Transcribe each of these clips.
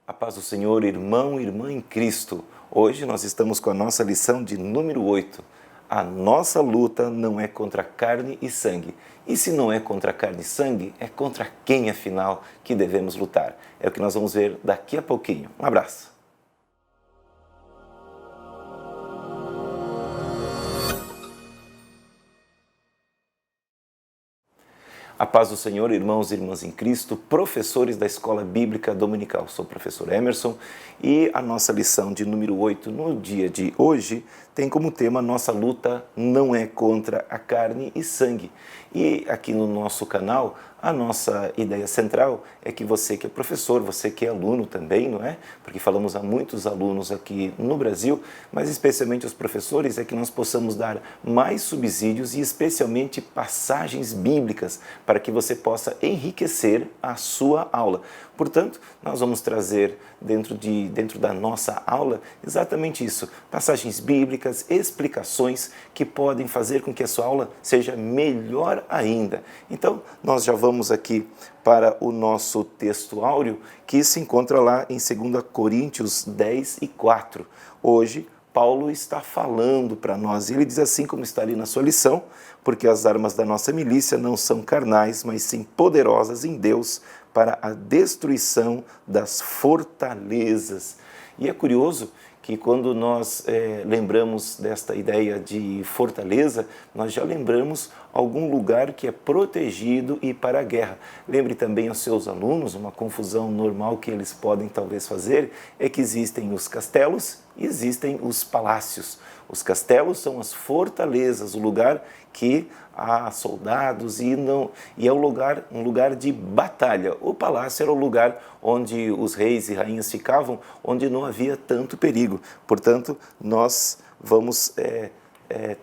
A paz do Senhor, irmão e irmã em Cristo. Hoje nós estamos com a nossa lição de número 8. A nossa luta não é contra carne e sangue. E se não é contra carne e sangue, é contra quem, afinal, que devemos lutar? É o que nós vamos ver daqui a pouquinho. Um abraço. A paz do Senhor, irmãos e irmãs em Cristo, professores da Escola Bíblica Dominical. Sou o professor Emerson e a nossa lição de número 8 no dia de hoje tem como tema: nossa luta não é contra a carne e sangue. E aqui no nosso canal, a nossa ideia central é que você que é professor, você que é aluno também, não é? Porque falamos a muitos alunos aqui no Brasil, mas especialmente os professores, é que nós possamos dar mais subsídios e especialmente passagens bíblicas para que você possa enriquecer a sua aula. Portanto, nós vamos trazer dentro da nossa aula exatamente isso, passagens bíblicas, explicações que podem fazer com que a sua aula seja melhor ainda. Então, nós já vamos aqui para o nosso texto áureo, que se encontra lá em 2 Coríntios 10 e 4. Hoje, Paulo está falando para nós, e ele diz assim como está ali na sua lição: porque as armas da nossa milícia não são carnais, mas sim poderosas em Deus para a destruição das fortalezas. E é curioso que quando nós lembramos desta ideia de fortaleza, nós já lembramos algum lugar que é protegido e para a guerra. Lembre também aos seus alunos, uma confusão normal que eles podem talvez fazer é que existem os castelos e existem os palácios. Os castelos são as fortalezas, o lugar que há soldados e é um lugar de batalha. O palácio era o lugar onde os reis e rainhas ficavam, onde não havia tanto perigo. Portanto, nós vamos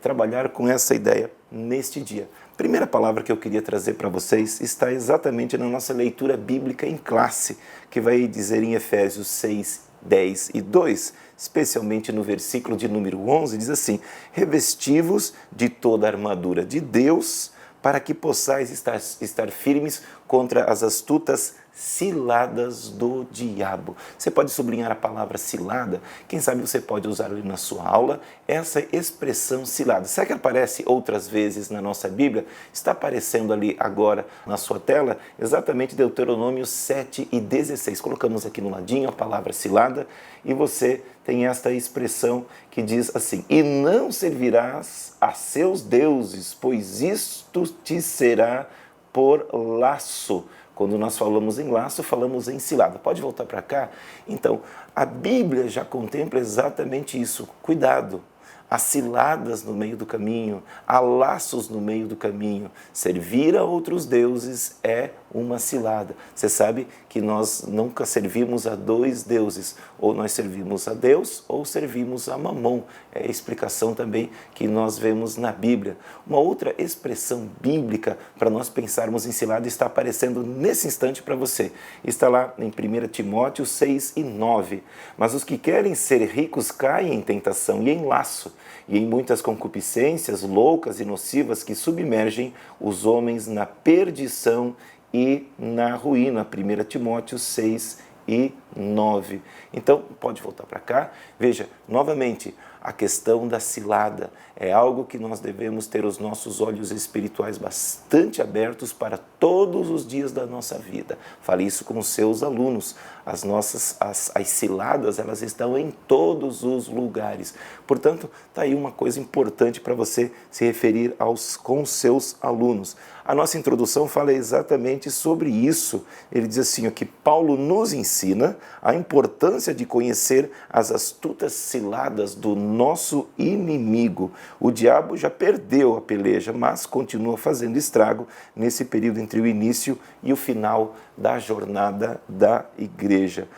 trabalhar com essa ideia neste dia. A primeira palavra que eu queria trazer para vocês está exatamente na nossa leitura bíblica em classe, que vai dizer em Efésios 6, 10 e 2, especialmente no versículo de número 11, diz assim: revesti-vos de toda a armadura de Deus, para que possais estar firmes contra as astutas ciladas do diabo. Você pode sublinhar a palavra cilada? Quem sabe você pode usar ali na sua aula essa expressão cilada. Será que aparece outras vezes na nossa Bíblia? Está aparecendo ali agora na sua tela exatamente Deuteronômio 7 e 16. Colocamos aqui no ladinho a palavra cilada e você tem esta expressão que diz assim: e não servirás a seus deuses, pois isto te será por laço. Quando nós falamos em laço, falamos em cilada. Pode voltar para cá? Então, a Bíblia já contempla exatamente isso. Cuidado! Há ciladas no meio do caminho, há laços no meio do caminho. Servir a outros deuses é uma cilada. Você sabe que nós nunca servimos a dois deuses. Ou nós servimos a Deus ou servimos a Mamon. É a explicação também que nós vemos na Bíblia. Uma outra expressão bíblica para nós pensarmos em cilada está aparecendo nesse instante para você. Está lá em 1 Timóteo 6 e 9. Mas os que querem ser ricos caem em tentação e em laço, e em muitas concupiscências loucas e nocivas que submergem os homens na perdição e na ruína. 1 Timóteo 6 e 9. Então, pode voltar para cá. Veja, novamente, a questão da cilada é algo que nós devemos ter os nossos olhos espirituais bastante abertos para todos os dias da nossa vida. Fale isso com os seus alunos. As ciladas, elas estão em todos os lugares. Portanto, está aí uma coisa importante para você se referir com os seus alunos. A nossa introdução fala exatamente sobre isso. Ele diz assim, que Paulo nos ensina a importância de conhecer as astutas ciladas do nosso inimigo. O diabo já perdeu a peleja, mas continua fazendo estrago nesse período entre o início e o final da jornada da igreja.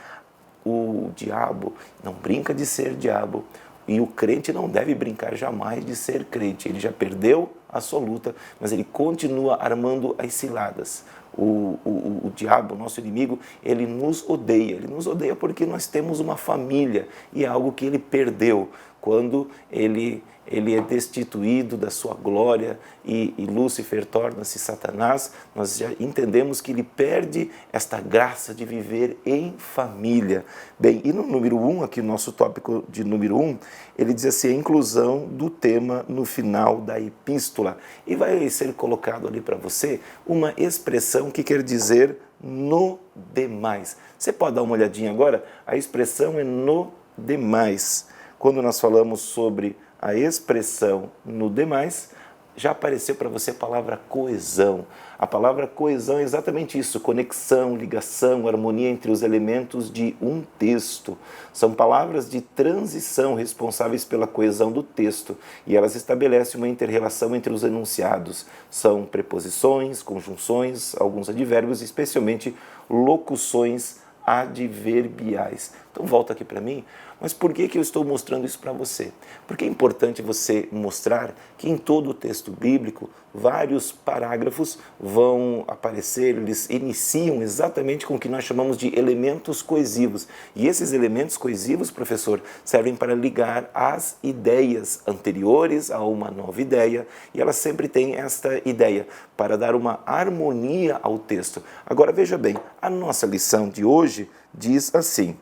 O diabo não brinca de ser diabo e o crente não deve brincar jamais de ser crente. Ele já perdeu a sua luta, mas ele continua armando as ciladas. o diabo, o nosso inimigo, ele nos odeia. Ele nos odeia porque nós temos uma família e é algo que ele perdeu quando ele é destituído da sua glória e Lúcifer torna-se Satanás. Nós já entendemos que ele perde esta graça de viver em família. Bem, e no número 1, aqui no nosso tópico de número 1, ele diz assim, a inclusão do tema no final da epístola. E vai ser colocado ali para você uma expressão que quer dizer no demais. Você pode dar uma olhadinha agora? A expressão é no demais. Quando nós falamos sobre a expressão no demais, já apareceu para você a palavra coesão. A palavra coesão é exatamente isso, conexão, ligação, harmonia entre os elementos de um texto. São palavras de transição responsáveis pela coesão do texto e elas estabelecem uma inter-relação entre os enunciados. São preposições, conjunções, alguns advérbios, especialmente locuções adverbiais. Então volta aqui para mim. Mas por que eu estou mostrando isso para você? Porque é importante você mostrar que em todo o texto bíblico, vários parágrafos vão aparecer, eles iniciam exatamente com o que nós chamamos de elementos coesivos. E esses elementos coesivos, professor, servem para ligar as ideias anteriores a uma nova ideia, e elas sempre têm esta ideia, para dar uma harmonia ao texto. Agora veja bem, a nossa lição de hoje diz assim,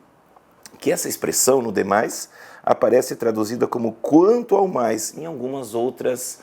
que essa expressão no demais aparece traduzida como quanto ao mais em algumas outras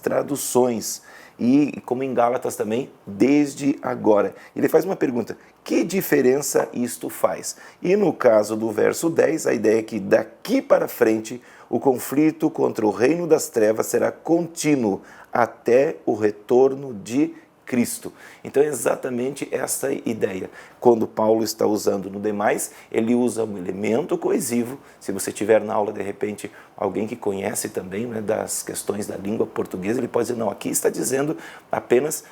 traduções e como em Gálatas também, desde agora. Ele faz uma pergunta, que diferença isto faz? E no caso do verso 10, a ideia é que daqui para frente o conflito contra o reino das trevas será contínuo até o retorno de Cristo. Então é exatamente essa ideia. Quando Paulo está usando no demais, ele usa um elemento coesivo. Se você tiver na aula, de repente, alguém que conhece também, né, das questões da língua portuguesa, ele pode dizer, não, aqui está dizendo apenas,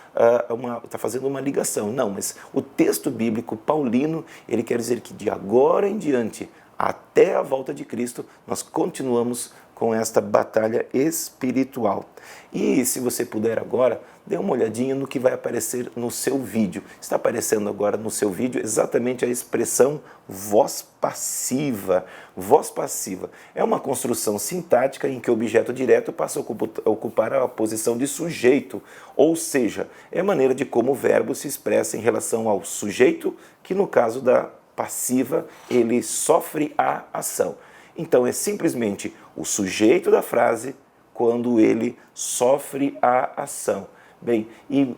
está fazendo uma ligação. Não, mas o texto bíblico paulino, ele quer dizer que de agora em diante, até a volta de Cristo, nós continuamos com esta batalha espiritual. E se você puder agora, dê uma olhadinha no que vai aparecer no seu vídeo. Está aparecendo agora no seu vídeo exatamente a expressão voz passiva. Voz passiva é uma construção sintática em que o objeto direto passa a ocupar a posição de sujeito, ou seja, é a maneira de como o verbo se expressa em relação ao sujeito, que no caso da passiva, ele sofre a ação. Então é simplesmente o sujeito da frase quando ele sofre a ação. Bem, e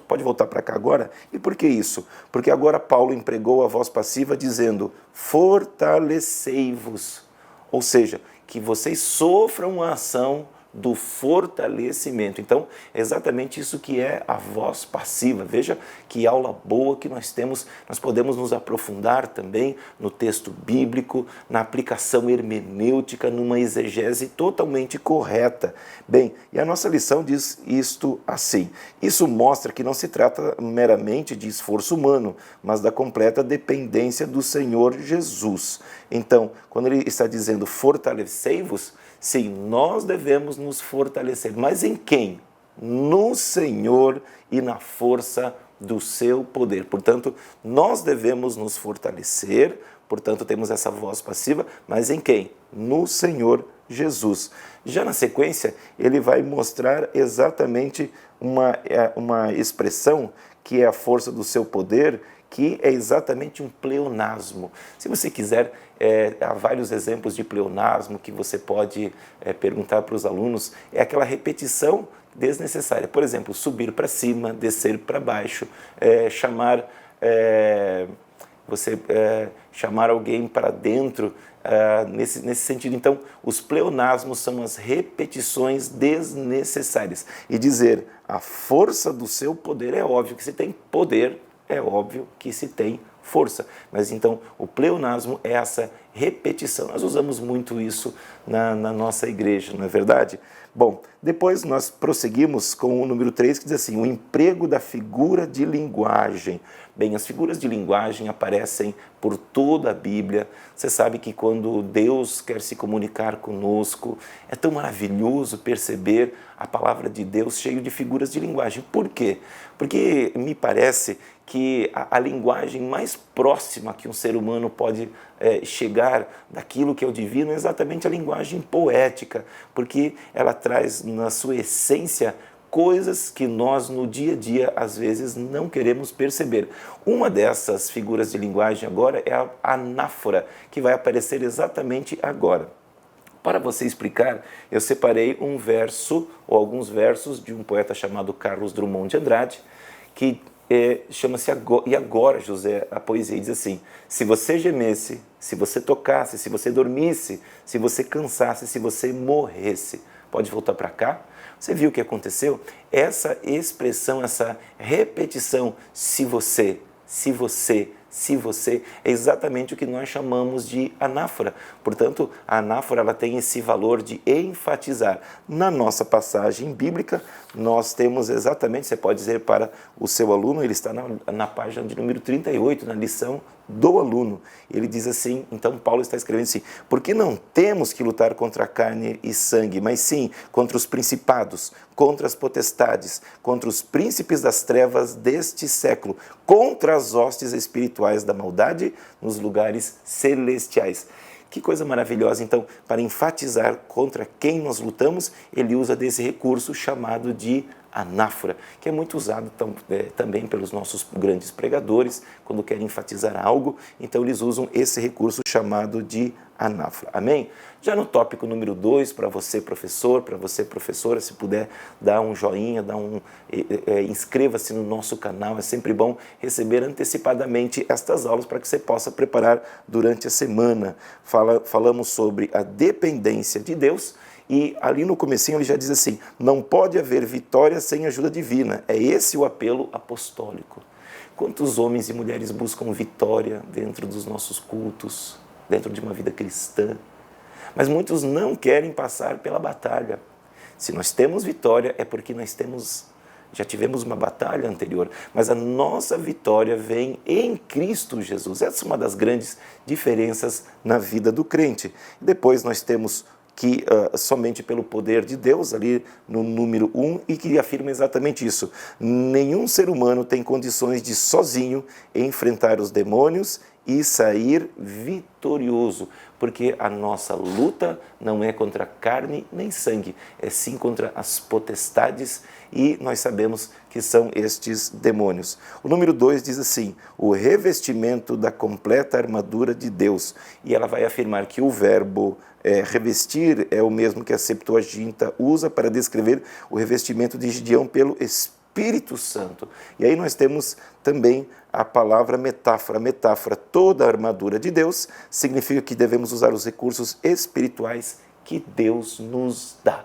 pode voltar para cá agora? E por que isso? Porque agora Paulo empregou a voz passiva dizendo, fortalecei-vos. Ou seja, que vocês sofram a ação do fortalecimento. Então, é exatamente isso que é a voz passiva. Veja que aula boa que nós temos, nós podemos nos aprofundar também no texto bíblico, na aplicação hermenêutica, numa exegese totalmente correta. Bem, e a nossa lição diz isto assim, isso mostra que não se trata meramente de esforço humano, mas da completa dependência do Senhor Jesus. Então, quando ele está dizendo fortalecei-vos, sim, nós devemos nos fortalecer. Mas em quem? No Senhor e na força do seu poder. Portanto, nós devemos nos fortalecer, portanto, temos essa voz passiva, mas em quem? No Senhor Jesus. Já na sequência, ele vai mostrar exatamente uma expressão que é a força do seu poder, que é exatamente um pleonasmo. Se você quiser, há vários exemplos de pleonasmo que você pode perguntar para os alunos, é aquela repetição desnecessária. Por exemplo, subir para cima, descer para baixo, chamar alguém para dentro, nesse sentido. Então, os pleonasmos são as repetições desnecessárias. E dizer a força do seu poder, é óbvio que se tem poder, é óbvio que se tem força. Mas então o pleonasmo é essa repetição. Nós usamos muito isso na nossa igreja, não é verdade? Bom, depois nós prosseguimos com o número 3, que diz assim, o emprego da figura de linguagem. Bem, as figuras de linguagem aparecem por toda a Bíblia. Você sabe que quando Deus quer se comunicar conosco, é tão maravilhoso perceber a palavra de Deus cheio de figuras de linguagem. Por quê? Porque me parece que a linguagem mais próxima que um ser humano pode chegar daquilo que é o divino é exatamente a linguagem poética, porque ela traz na sua essência coisas que nós no dia a dia às vezes não queremos perceber. Uma dessas figuras de linguagem agora é a anáfora, que vai aparecer exatamente agora. Para você explicar, eu separei um verso, ou alguns versos, de um poeta chamado Carlos Drummond de Andrade, que chama-se E Agora, José, a poesia diz assim, se você gemesse, se você tocasse, se você dormisse, se você cansasse, se você morresse. Pode voltar para cá? Você viu o que aconteceu? Essa expressão, essa repetição, se você, é exatamente o que nós chamamos de anáfora. Portanto, a anáfora ela tem esse valor de enfatizar. Na nossa passagem bíblica, nós temos exatamente, você pode dizer para o seu aluno, ele está na página de número 38, na lição do aluno. Ele diz assim, então Paulo está escrevendo assim, porque não temos que lutar contra carne e sangue, mas sim contra os principados, contra as potestades, contra os príncipes das trevas deste século, contra as hostes espirituais da maldade nos lugares celestiais. Que coisa maravilhosa, então, para enfatizar contra quem nós lutamos, ele usa desse recurso chamado de anáfora, que é muito usado também pelos nossos grandes pregadores, quando querem enfatizar algo, então eles usam esse recurso chamado de anáfora. Amém? Já no tópico número 2, para você professor, para você professora, se puder dar um joinha, inscreva-se no nosso canal, é sempre bom receber antecipadamente estas aulas para que você possa preparar durante a semana. Falamos sobre a dependência de Deus, e ali no comecinho ele já diz assim, não pode haver vitória sem ajuda divina. É esse o apelo apostólico. Quantos homens e mulheres buscam vitória dentro dos nossos cultos, dentro de uma vida cristã? Mas muitos não querem passar pela batalha. Se nós temos vitória é porque nós já tivemos uma batalha anterior, mas a nossa vitória vem em Cristo Jesus. Essa é uma das grandes diferenças na vida do crente. Depois nós temos que somente pelo poder de Deus, ali no número 1, e que afirma exatamente isso. Nenhum ser humano tem condições de sozinho enfrentar os demônios e sair vitorioso, porque a nossa luta não é contra carne nem sangue, é sim contra as potestades, e nós sabemos que são estes demônios. O número 2 diz assim, o revestimento da completa armadura de Deus, e ela vai afirmar que o verbo revestir é o mesmo que a Septuaginta usa para descrever o revestimento de Gideão pelo Espírito Santo. E aí nós temos também a palavra metáfora. Metáfora, toda a armadura de Deus, significa que devemos usar os recursos espirituais que Deus nos dá.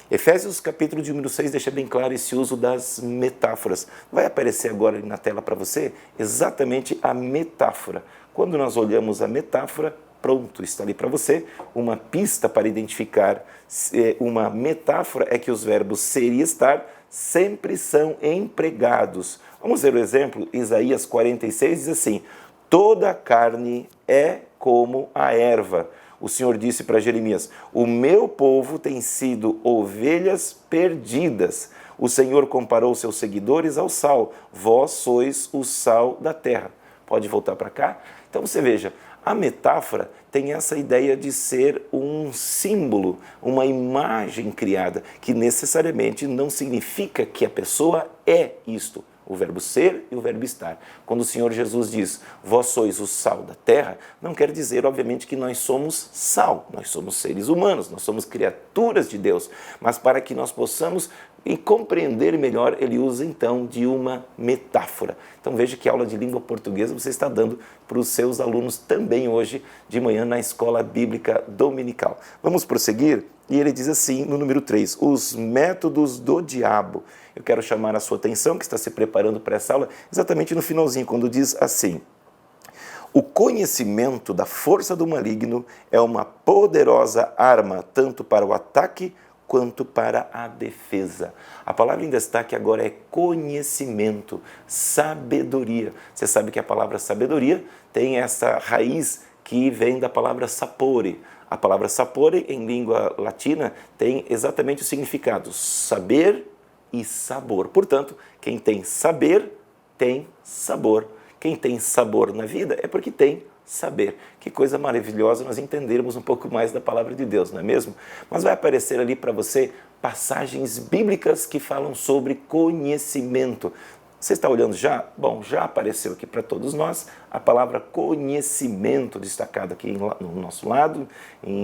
Efésios capítulo de número 6 deixa bem claro esse uso das metáforas. Vai aparecer agora na tela para você exatamente a metáfora. Quando nós olhamos a metáfora, pronto, está ali para você uma pista para identificar uma metáfora, é que os verbos ser e estar sempre são empregados. Vamos ver o exemplo, Isaías 46 diz assim, toda a carne é como a erva. O Senhor disse para Jeremias, o meu povo tem sido ovelhas perdidas. O Senhor comparou seus seguidores ao sal, vós sois o sal da terra. Pode voltar para cá? Então você veja, a metáfora tem essa ideia de ser um símbolo, uma imagem criada, que necessariamente não significa que a pessoa é isto. O verbo ser e o verbo estar. Quando o Senhor Jesus diz, vós sois o sal da terra, não quer dizer, obviamente, que nós somos sal, nós somos seres humanos, nós somos criaturas de Deus, mas para que nós possamos compreender melhor, ele usa então de uma metáfora. Então veja que aula de língua portuguesa você está dando para os seus alunos também hoje de manhã na Escola Bíblica Dominical. Vamos prosseguir? E ele diz assim no número 3, os métodos do diabo. Eu quero chamar a sua atenção, que está se preparando para essa aula, exatamente no finalzinho, quando diz assim, o conhecimento da força do maligno é uma poderosa arma, tanto para o ataque quanto para a defesa. A palavra em destaque agora é conhecimento, sabedoria. Você sabe que a palavra sabedoria tem essa raiz que vem da palavra sapore. A palavra sapore, em língua latina, tem exatamente o significado saber e sabor. Portanto, quem tem saber, tem sabor. Quem tem sabor na vida é porque tem saber. Que coisa maravilhosa nós entendermos um pouco mais da palavra de Deus, não é mesmo? Mas vai aparecer ali para você passagens bíblicas que falam sobre conhecimento. Você está olhando já? Bom, já apareceu aqui para todos nós a palavra conhecimento destacada aqui no nosso lado,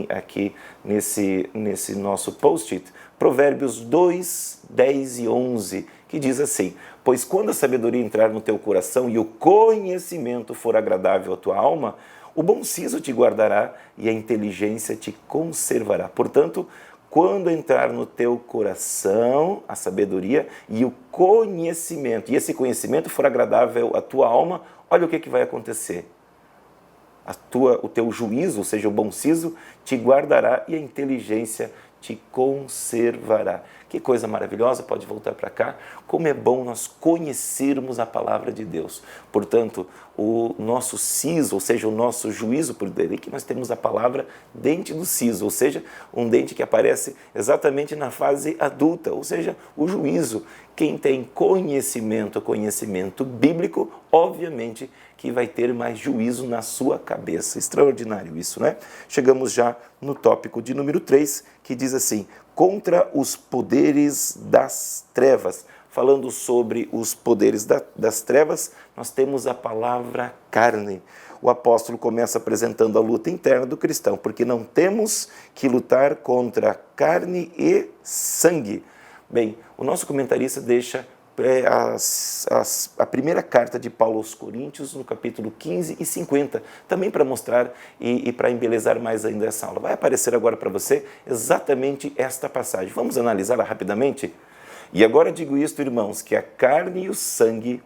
aqui nesse nosso post-it, Provérbios 2, 10 e 11, que diz assim: pois quando a sabedoria entrar no teu coração e o conhecimento for agradável à tua alma, o bom siso te guardará e a inteligência te conservará. Portanto, quando entrar no teu coração a sabedoria e o conhecimento, e esse conhecimento for agradável à tua alma, olha o que vai acontecer. O teu juízo, ou seja, o bom siso, te guardará e a inteligência te conservará. Que coisa maravilhosa, pode voltar para cá. Como é bom nós conhecermos a palavra de Deus. Portanto, o nosso siso, ou seja, o nosso juízo, por daí que nós temos a palavra dente do siso, ou seja, um dente que aparece exatamente na fase adulta, ou seja, o juízo. Quem tem conhecimento bíblico, obviamente que vai ter mais juízo na sua cabeça. Extraordinário isso, né? Chegamos já no tópico de número 3, que diz assim: contra os poderes das trevas. Falando sobre os poderes das trevas, nós temos a palavra carne. O apóstolo começa apresentando a luta interna do cristão, porque não temos que lutar contra carne e sangue. Bem, o nosso comentarista deixa a primeira carta de Paulo aos Coríntios, no capítulo 15 e 50, também para mostrar e para embelezar mais ainda essa aula. Vai aparecer agora para você exatamente esta passagem. Vamos analisá-la rapidamente? E agora digo isto, irmãos, que a carne e o sangue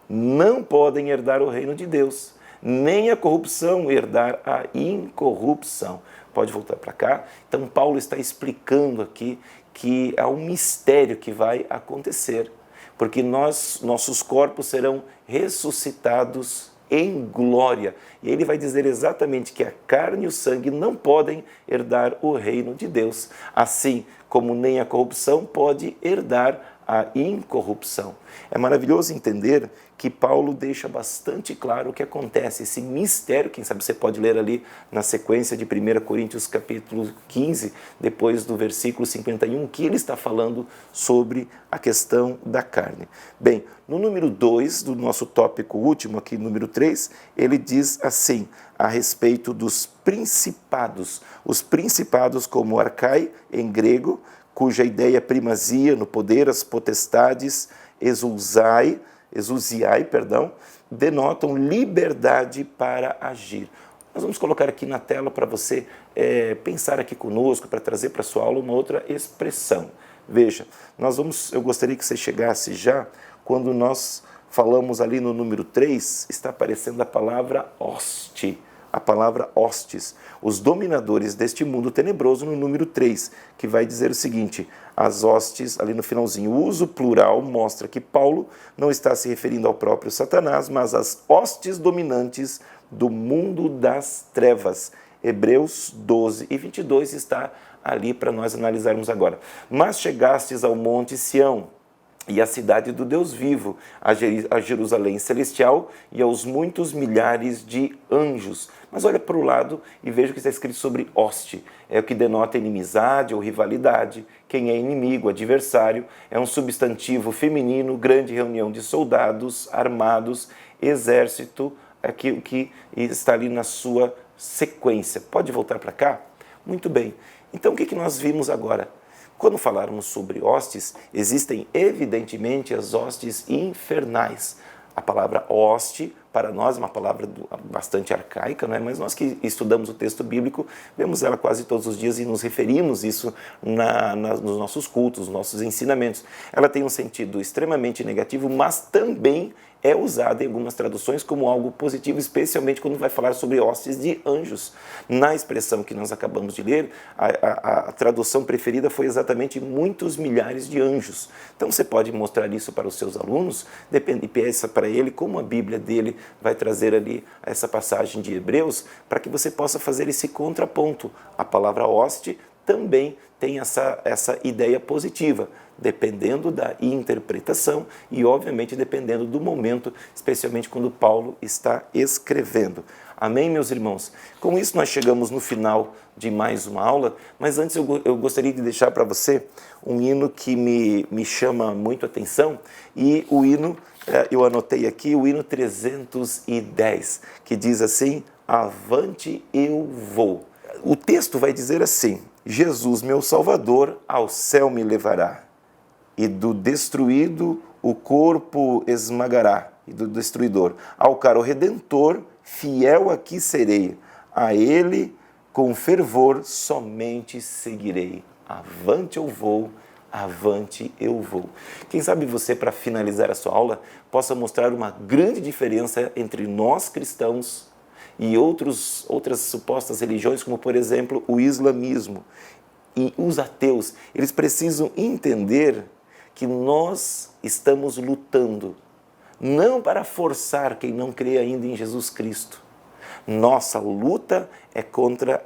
não podem herdar o reino de Deus, nem a corrupção herdar a incorrupção. Pode voltar para cá? Então, Paulo está explicando aqui que há um mistério que vai acontecer, porque nossos corpos serão ressuscitados em glória. E ele vai dizer exatamente que a carne e o sangue não podem herdar o reino de Deus, assim como nem a corrupção pode herdar a incorrupção. É maravilhoso entender que Paulo deixa bastante claro o que acontece, esse mistério, quem sabe você pode ler ali na sequência de 1 Coríntios capítulo 15, depois do versículo 51, que ele está falando sobre a questão da carne. Bem, no número 2 do nosso tópico último, aqui número 3, ele diz assim, a respeito dos principados. Os principados como arcai, em grego, cuja ideia é primazia no poder, as potestades, exousiai, denotam liberdade para agir. Nós vamos colocar aqui na tela para você pensar aqui conosco, para trazer para a sua aula uma outra expressão. Veja, eu gostaria que você chegasse já, quando nós falamos ali no número 3, está aparecendo a palavra hoste. A palavra hostes, os dominadores deste mundo tenebroso no número 3, que vai dizer o seguinte, as hostes, ali no finalzinho, o uso plural mostra que Paulo não está se referindo ao próprio Satanás, mas às hostes dominantes do mundo das trevas. Hebreus 12 e 22 está ali para nós analisarmos agora. Mas chegastes ao monte Sião, e à cidade do Deus vivo, a Jerusalém celestial e aos muitos milhares de anjos. Mas olha para o lado e veja o que está escrito sobre hoste. É o que denota inimizade ou rivalidade. Quem é inimigo, adversário, é um substantivo feminino, grande reunião de soldados armados, exército, aquilo que está ali na sua sequência. Pode voltar para cá? Muito bem. Então o que nós vimos agora? Quando falarmos sobre hostes, existem evidentemente as hostes infernais. A palavra hoste para nós, uma palavra bastante arcaica, não é? Mas nós que estudamos o texto bíblico, vemos ela quase todos os dias e nos referimos isso nos nossos cultos, nos nossos ensinamentos. Ela tem um sentido extremamente negativo, mas também é usada em algumas traduções como algo positivo, especialmente quando vai falar sobre hostes de anjos. Na expressão que nós acabamos de ler, a tradução preferida foi exatamente muitos milhares de anjos. Então você pode mostrar isso para os seus alunos, depende, peça para ele como a Bíblia dele vai trazer ali essa passagem de Hebreus, para que você possa fazer esse contraponto. A palavra hoste também tem essa ideia positiva, dependendo da interpretação e, obviamente, dependendo do momento, especialmente quando Paulo está escrevendo. Amém, meus irmãos? Com isso, nós chegamos no final de mais uma aula, mas antes eu gostaria de deixar para você um hino que me chama muito a atenção, e o hino, eu anotei aqui, o hino 310, que diz assim: avante eu vou. O texto vai dizer assim: Jesus, meu Salvador, ao céu me levará, e do destruído o corpo esmagará, e do destruidor. Ao caro Redentor, fiel aqui serei, a ele com fervor somente seguirei. Avante eu vou, avante eu vou. Quem sabe você, para finalizar a sua aula, possa mostrar uma grande diferença entre nós cristãos e outras supostas religiões, como por exemplo o islamismo. E os ateus, eles precisam entender que nós estamos lutando, não para forçar quem não crê ainda em Jesus Cristo. Nossa luta é contra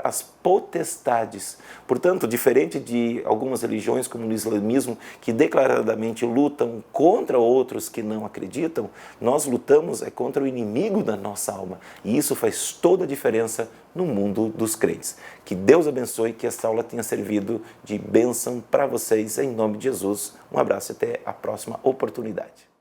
as potestades. Portanto, diferente de algumas religiões, como no islamismo, que declaradamente lutam contra outros que não acreditam, nós lutamos contra o inimigo da nossa alma. E isso faz toda a diferença no mundo dos crentes. Que Deus abençoe, que esta aula tenha servido de bênção para vocês, em nome de Jesus. Um abraço e até a próxima oportunidade.